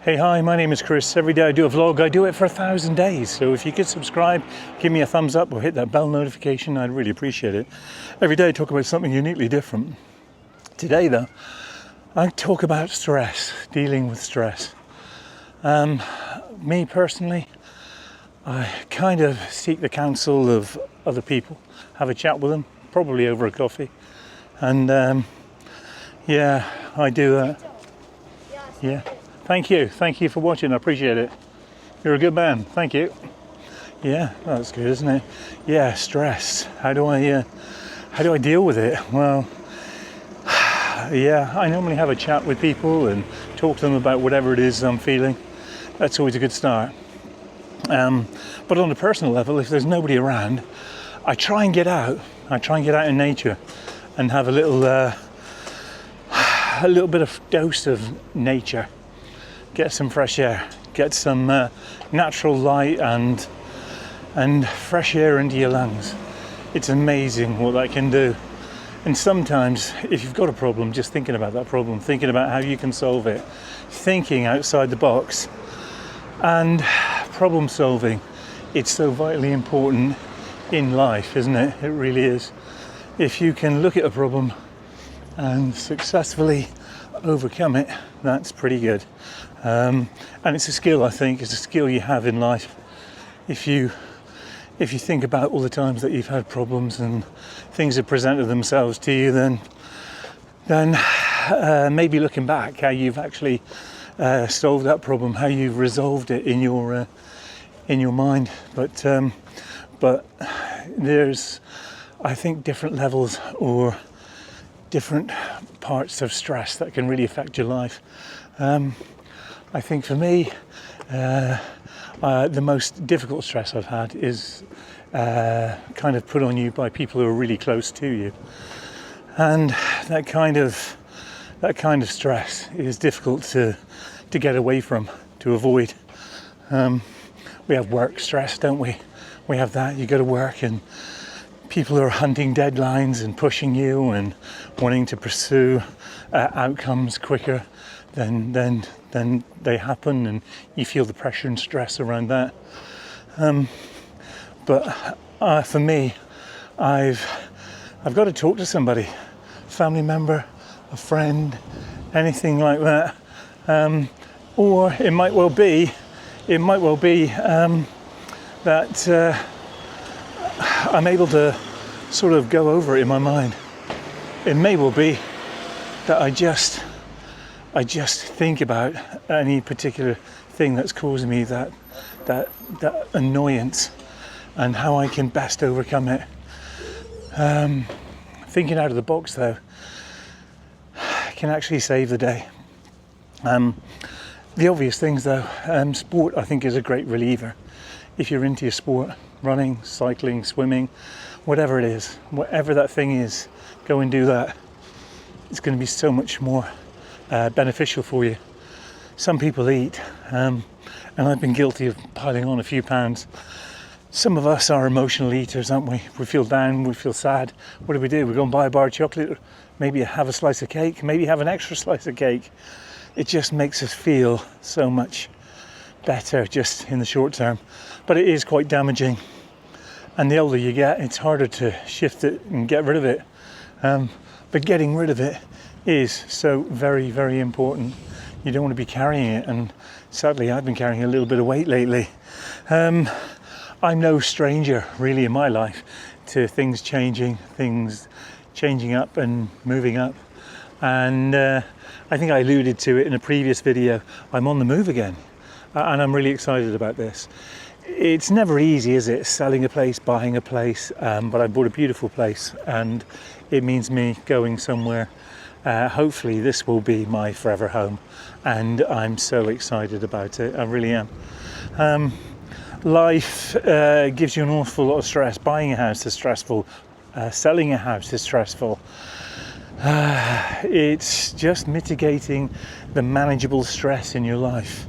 Hey, hi, my name is Chris. Every day I do a vlog. I do it for 1,000 days. So if you could subscribe, give me a thumbs up or hit that bell notification, I'd really appreciate it. Every day I talk about something uniquely different. Today though, I talk about stress, dealing with stress. Me personally, I kind of seek the counsel of other people, have a chat with them, probably over a coffee. And yeah, I do that. Yeah. Thank you for watching, I appreciate it. You're a good man, thank you. Yeah, that's good, isn't it? Yeah, stress, how do I deal with it? Well, yeah, I normally have a chat with people and talk to them about whatever it is I'm feeling. That's always a good start. But on a personal level, if there's nobody around, I try and get out. I try and get out in nature and have a little bit of dose of nature. Get some fresh air, get some natural light and fresh air into your lungs. It's amazing what that can do. And sometimes if you've got a problem, just thinking about that problem, thinking about how you can solve it, thinking outside the box and problem solving, it's so vitally important in life, isn't it? It really is. If you can look at a problem and successfully overcome it, that's pretty good. And it's a skill, I think. It's a skill you have in life. If you think about all the times that you've had problems and things have presented themselves to you, then maybe looking back, how you've actually solved that problem, how you've resolved it in your mind. But there's, I think, different levels or different parts of stress that can really affect your life. I think for me, the most difficult stress I've had is kind of put on you by people who are really close to you, and that kind of stress is difficult to get away from, to avoid. We have work stress, don't we? We have that. You go to work and people are hunting deadlines and pushing you and wanting to pursue outcomes quicker than they happen, and you feel the pressure and stress around that. But for me, I've got to talk to somebody, family member, a friend, anything like that. Or it might well be that I'm able to sort of go over it in my mind. It may well be that I just think about any particular thing that's causing me that annoyance and how I can best overcome it. Thinking out of the box though can actually save the day. The obvious things though, sport I think is a great reliever. If you're into your sport, running, cycling, swimming, whatever it is, whatever that thing is, go and do that. It's going to be so much more beneficial for you. Some people eat, and I've been guilty of piling on a few pounds. Some of us are emotional eaters, aren't we? We feel down, we feel sad. What do? We go and buy a bar of chocolate, maybe have a slice of cake, maybe have an extra slice of cake. It just makes us feel so much better just in the short term, but it is quite damaging. And the older you get, it's harder to shift it and get rid of it. But getting rid of it is so very, very important. You don't want to be carrying it, and sadly I've been carrying a little bit of weight lately. I'm no stranger really in my life to things changing up and moving up, and I think I alluded to it in a previous video. I'm on the move again, and I'm really excited about this. It's never easy, is it, selling a place, buying a place, but I bought a beautiful place and it means me going somewhere. Hopefully this will be my forever home, and I'm so excited about it. I really am. Life gives you an awful lot of stress. Buying a house is stressful. Selling a house is stressful. It's just mitigating the manageable stress in your life.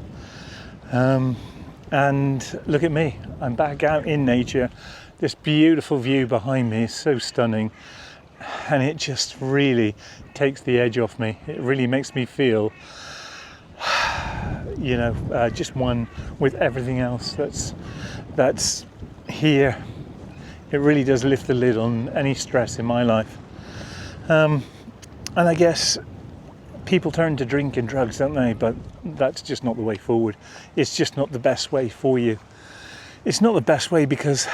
And look at me, I'm back out in nature. This beautiful view behind me is so stunning, and it just really takes the edge off me. It really makes me feel just one with everything else that's here. It really does lift the lid on any stress in my life. And I guess people turn to drink and drugs, don't they? But that's just not the way forward. It's just not the best way for you. It's not the best way because,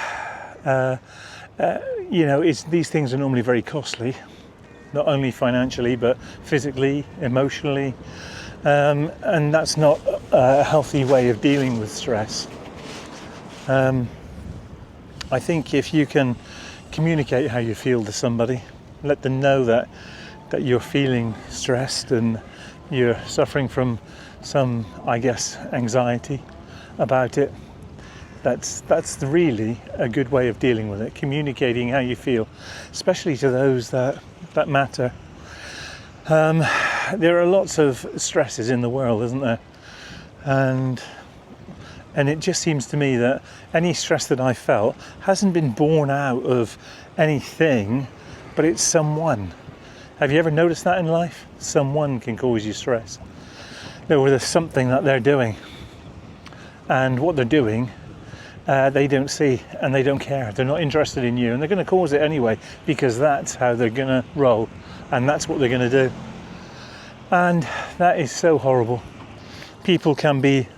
these things are normally very costly, not only financially, but physically, emotionally. And that's not a healthy way of dealing with stress. I think if you can communicate how you feel to somebody, let them know that you're feeling stressed and you're suffering from some, I guess, anxiety about it. That's really a good way of dealing with it, communicating how you feel, especially to those that matter. There are lots of stresses in the world, isn't there? And it just seems to me that any stress that I felt hasn't been born out of anything, but it's someone. Have you ever noticed that in life? Someone can cause you stress. There's something that they're doing, and what they're doing they don't see and they don't care. They're not interested in you, and they're going to cause it anyway because that's how they're going to roll and that's what they're going to do. And that is so horrible. People can be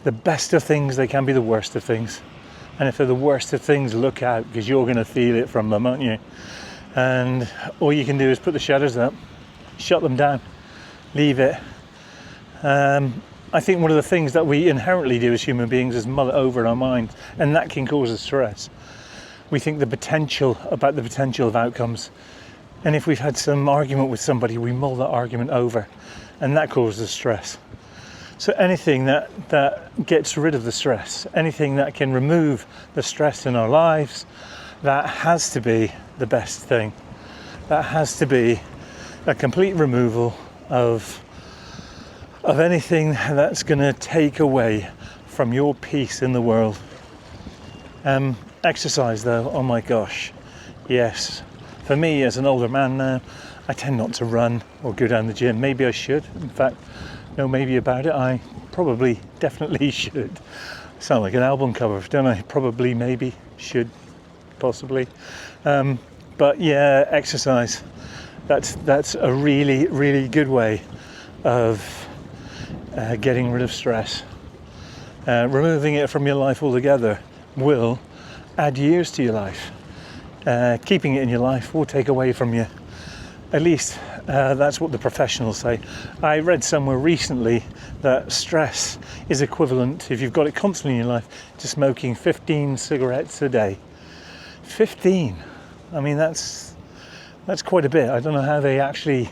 the best of things, they can be the worst of things. And if they're the worst of things, look out, because you're going to feel it from them, aren't you? And all you can do is put the shutters up, shut them down, leave it. I think one of the things that we inherently do as human beings is mull it over in our minds, and that can cause us stress. We think about the potential of outcomes. And if we've had some argument with somebody, we mull that argument over, and that causes stress. So anything that gets rid of the stress, anything that can remove the stress in our lives, that has to be the best thing. That has to be a complete removal of anything that's going to take away from your peace in the world. Exercise though, oh my gosh, yes. For me, as an older man now, I tend not to run or go down the gym. Maybe I should. In fact, no maybe about it, I probably definitely should. Sound like an album cover, don't I? Probably, maybe, should, possibly. But yeah, exercise. That's a really, really good way of getting rid of stress. Removing it from your life altogether will add years to your life. Keeping it in your life will take away from you. At least that's what the professionals say. I read somewhere recently that stress is equivalent, if you've got it constantly in your life, to smoking 15 cigarettes a day. 15. I mean, that's quite a bit. I don't know how they actually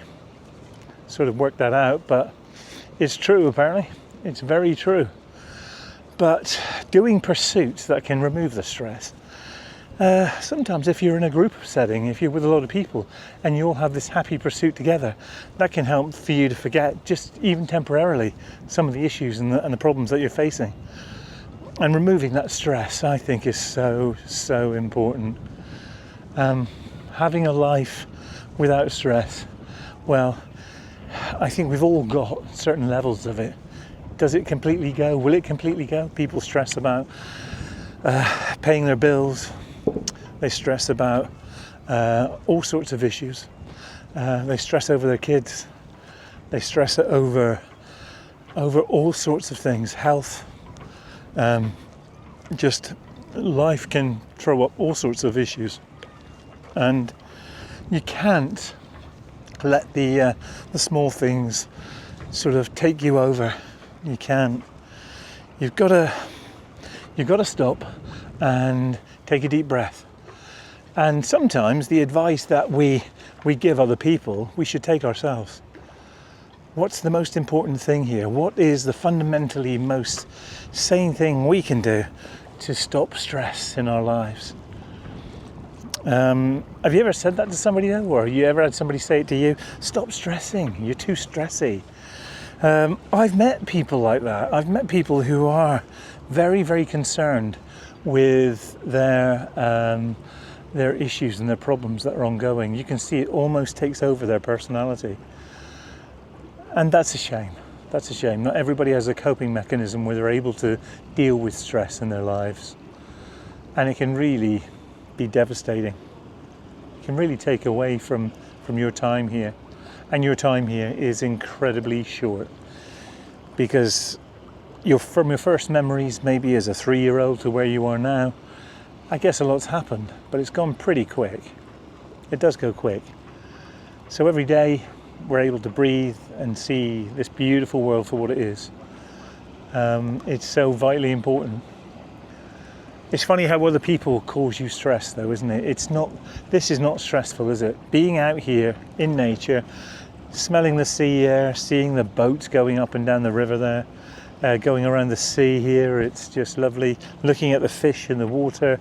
sort of work that out, but it's true apparently. It's very true. But doing pursuits that can remove the stress, sometimes if you're in a group setting, if you're with a lot of people and you all have this happy pursuit together, that can help for you to forget, just even temporarily, some of the issues and the problems that you're facing. And removing that stress, I think, is so, so important. Having a life without stress, well, I think we've all got certain levels of it. Does it completely go? Will it completely go? People stress about paying their bills. They stress about all sorts of issues. They stress over their kids. They stress over all sorts of things. Health. Just life can throw up all sorts of issues. And you can't let the small things sort of take you over. You can't. You've got to stop and take a deep breath. And sometimes the advice that we give other people, we should take ourselves. What's the most important thing here? What is the fundamentally most sane thing we can do to stop stress in our lives? Have you ever said that to somebody though? Or have you ever had somebody say it to you? Stop stressing, you're too stressy. I've met people like that. I've met people who are very, very concerned with their issues and their problems that are ongoing. You can see it almost takes over their personality. And that's a shame. That's a shame. Not everybody has a coping mechanism where they're able to deal with stress in their lives. And it can really be devastating. It can really take away from your time here. And your time here is incredibly short. Because from your first memories, maybe as a 3-year-old to where you are now, I guess a lot's happened, but it's gone pretty quick. It does go quick. So every day we're able to breathe and see this beautiful world for what it is. It's so vitally important. It's funny how other people cause you stress though, isn't it? This is not stressful, is it? Being out here in nature, smelling the sea air, seeing the boats going up and down the river there, going around the sea here, it's just lovely. Looking at the fish in the water.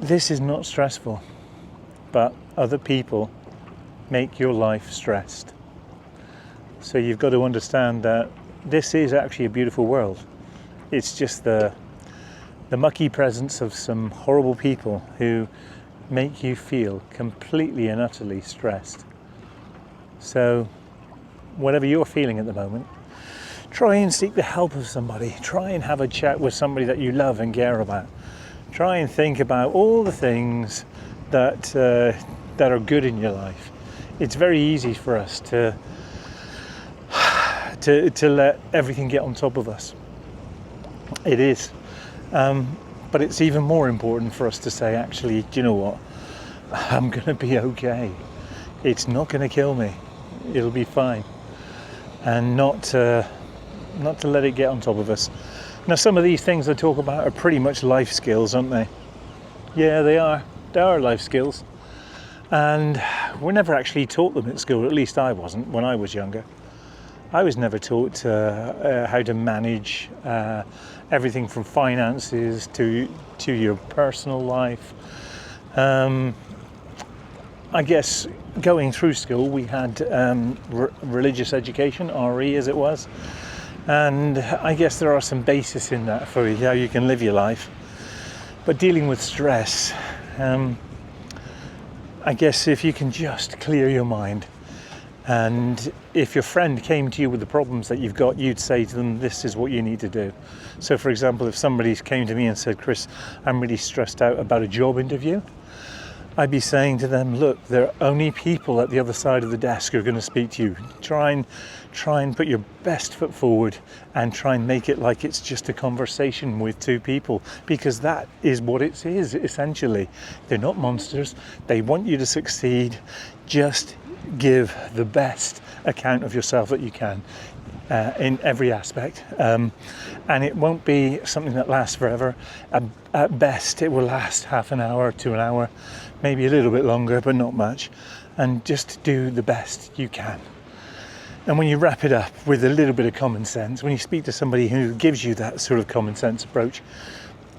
This is not stressful, but other people make your life stressed. So you've got to understand that this is actually a beautiful world. It's just the mucky presence of some horrible people who make you feel completely and utterly stressed. So whatever you're feeling at the moment, try and seek the help of somebody. Try and have a chat with somebody that you love and care about. Try and think about all the things that are good in your life. It's very easy for us to let everything get on top of us. It is. But it's even more important for us to say, actually, do you know what? I'm going to be okay. It's not going to kill me. It'll be fine. And not to let it get on top of us. Now, some of these things I talk about are pretty much life skills, aren't they? Yeah, they are. They are life skills. And we're never actually taught them at school. At least I wasn't when I was younger. I was never taught how to manage everything from finances to your personal life. I guess going through school we had religious education, RE as it was, and I guess there are some basis in that for how you can live your life. But dealing with stress, I guess if you can just clear your mind, and if your friend came to you with the problems that you've got, you'd say to them, this is what you need to do. So for example, if somebody came to me and said, Chris, I'm really stressed out about a job interview, I'd be saying to them, look, there are only people at the other side of the desk who are going to speak to you. Try and put your best foot forward and try and make it like it's just a conversation with two people, because that is what it is, essentially. They're not monsters. They want you to succeed. Just give the best account of yourself that you can in every aspect. And it won't be something that lasts forever. At best, it will last half an hour to an hour, maybe a little bit longer, but not much. And just do the best you can. And when you wrap it up with a little bit of common sense, when you speak to somebody who gives you that sort of common sense approach,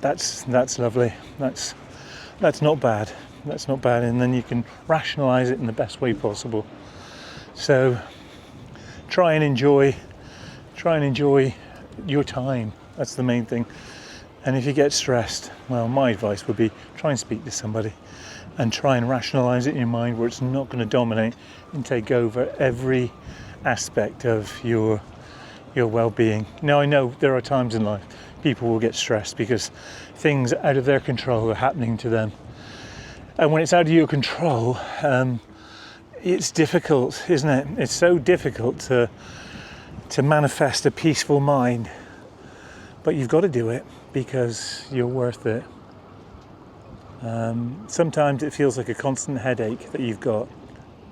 that's lovely. That's not bad. That's not bad. And then you can rationalize it in the best way possible. So try and enjoy your time. That's the main thing. And if you get stressed, well, my advice would be try and speak to somebody and try and rationalize it in your mind where it's not going to dominate and take over every aspect of your well-being. Now, I know there are times in life people will get stressed because things out of their control are happening to them. And when it's out of your control, it's difficult, isn't it? It's so difficult to manifest a peaceful mind. But you've got to do it because you're worth it. Sometimes it feels like a constant headache that you've got,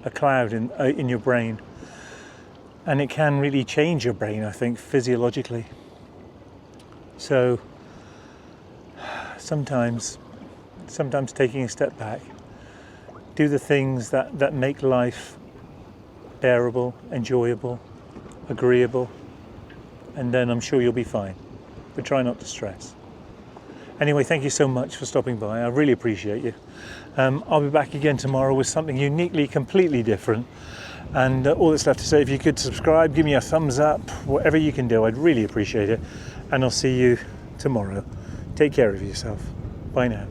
a cloud in your brain. And it can really change your brain, I think, physiologically. So sometimes taking a step back, do the things that make life bearable, enjoyable, agreeable, and then I'm sure you'll be fine. But try not to stress. Anyway, thank you so much for stopping by. I really appreciate you. I'll be back again tomorrow with something uniquely, completely different. And all that's left to say, if you could subscribe, give me a thumbs up, whatever you can do, I'd really appreciate it. And I'll see you tomorrow. Take care of yourself. Bye now.